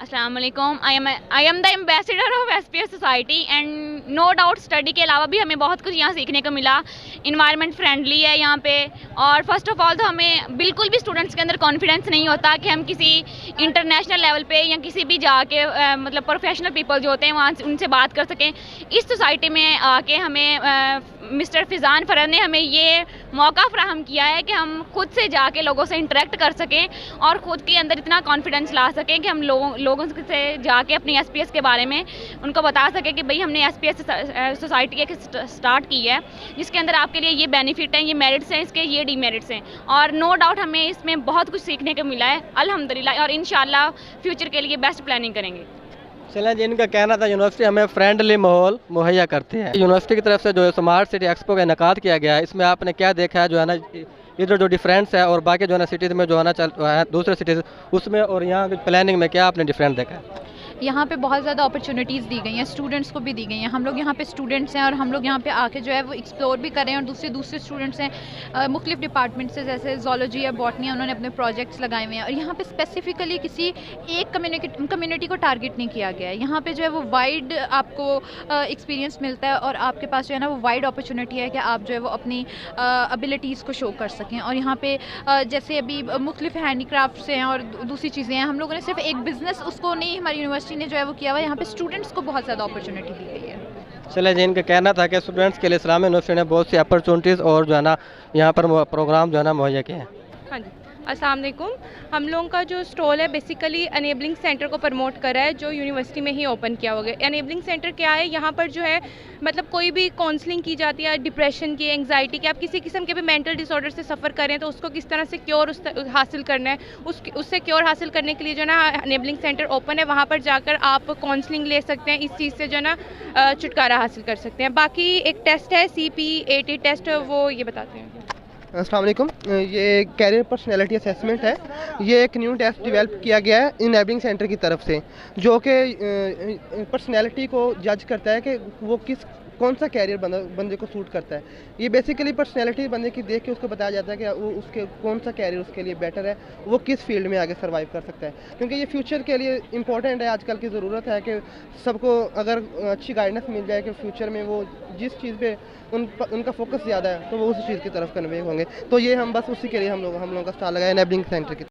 अस्सलाम वालेकुम। I am the ambassador of SPS society and no doubt study के अलावा भी हमें बहुत कुछ यहाँ सीखने को मिला। इन्वायरमेंट फ्रेंडली है यहाँ पे, और फर्स्ट ऑफ ऑल तो हमें बिल्कुल भी स्टूडेंट्स के अंदर कॉन्फिडेंस नहीं होता कि हम किसी इंटरनेशनल लेवल पे या किसी भी जाके मतलब प्रोफेशनल पीपल जो होते हैं वहाँ उनसे बात कर सकें। इस सोसाइटी में आके हमें मिस्टर फिज़ान फरद ने हमें ये मौका फ़राहम किया है कि हम खुद से जाके लोगों से इंटरेक्ट कर सकें और ख़ुद के अंदर इतना कॉन्फिडेंस ला सकें कि हम लोगों से जाके अपनी एसपीएस के बारे में उनको बता सकें कि भाई हमने एसपीएस सोसाइटी एक स्टार्ट की है जिसके अंदर आपके लिए ये बेनिफिट हैं, ये मेरिट्स हैं, इसके ये डीमेरिट्स हैं, और नो डाउट हमें इसमें बहुत कुछ सीखने को मिला है अल्हम्दुलिल्लाह, और इंशाल्लाह फ्यूचर के लिए बेस्ट प्लानिंग करेंगे। चलें जी, इनका कहना था यूनिवर्सिटी हमें फ्रेंडली माहौल मुहैया करती है। यूनिवर्सिटी की तरफ से जो स्मार्ट सिटी एक्सपो का इनेकाद किया गया है, इसमें आपने क्या देखा है जो है ना इधर जो डिफरेंस है और बाकी जो है ना सिटीज़ में जो है ना चल है दूसरे सिटीज़ उसमें, और यहाँ की प्लानिंग में क्या आपने डिफरेंट देखा है? यहाँ पे बहुत ज़्यादा अपॉर्चुनिटीज़ दी गई हैं, स्टूडेंट्स को भी दी गई हैं। हम लोग यहाँ पे स्टूडेंट्स हैं और हम लोग यहाँ पे आके जो है वो एक्सप्लोर भी कर रहे हैं, और दूसरे स्टूडेंट्स हैं मुख्तलिफ डिपार्टमेंट से, जैसे जोलॉजी या बॉटनी, उन्होंने अपने प्रोजेक्ट्स लगाए हुए हैं। और यहाँ पे स्पेसिफिकली किसी एक कम्युनिटी को टारगेट नहीं किया गया है। यहाँ पे जो है वो वाइड आपको एक्सपीरियंस मिलता है, और आपके पास जो है ना वो वाइड अपॉर्चुनिटी है कि आप जो है वो अपनी एबिलिटीज़ को शो कर सकें। और यहाँ पे जैसे अभी मुख्तलिफ हैंडीक्राफ्ट्स हैं और दूसरी चीज़ें हैं, हम लोगों ने सिर्फ एक बिज़नेस उसको नहीं, हमारी यूनिवर्सिटी ने जो है वो किया हुआ है। यहाँ पे स्टूडेंट्स को बहुत ज़्यादा अपॉर्चुनिटी दी गई है। चले जी, इनका कहना था कि स्टूडेंट्स के लिए इस्लामी यूनिवर्सिटी ने बहुत सी अपॉर्चुनिटीज़ और जो है ना यहाँ पर प्रोग्राम जो है ना मुहैया किए हैं। हाँ जी, अस्सलाम वालेकुम। हम लोगों का जो स्टॉल है बेसिकली अनेबलिंग सेंटर को प्रमोट कर रहा है, जो यूनिवर्सिटी में ही ओपन किया होगा। अनेबलिंग सेंटर क्या है? यहाँ पर जो है मतलब कोई भी काउंसलिंग की जाती है डिप्रेशन की, एंग्जाइटी की, आप किसी किस्म के भी मेंटल डिसऑर्डर से सफ़र करें तो उसको किस तरह से क्योर हासिल करना है, उससे क्योर हासिल करने के लिए जो है ना अनेबलिंग सेंटर ओपन है। वहाँ पर जाकर आप काउंसलिंग ले सकते हैं, इस चीज़ से जो है ना छुटकारा हासिल कर सकते हैं। बाकी एक टेस्ट है CPAT टेस्ट, वो ये बताते हैं। अस्सलाम वालेकुम। ये कैरियर पर्सनैलिटी असेसमेंट है। ये एक न्यू टेस्ट डेवलप किया गया है इनेबलिंग सेंटर की तरफ से, जो कि पर्सनैलिटी को जज करता है कि वो कौन सा कैरियर बंदे को सूट करता है। ये बेसिकली पर्सनैलिटी बंदे की देख के उसको बताया जाता है कि वो उसके कौन सा कैरियर उसके लिए बेटर है, वो किस फील्ड में आगे सर्वाइव कर सकता है। क्योंकि ये फ्यूचर के लिए इंपॉर्टेंट है। आजकल की ज़रूरत है कि सबको अगर अच्छी गाइडेंस मिल जाए कि फ्यूचर में वो जिस चीज़ पे उनका फोकस ज़्यादा है तो वो उस चीज़ की तरफ कन्वे होंगे। तो ये हम बस उसी के लिए हम लोगों का स्टॉल लगाए इनेबलिंग सेंटर की।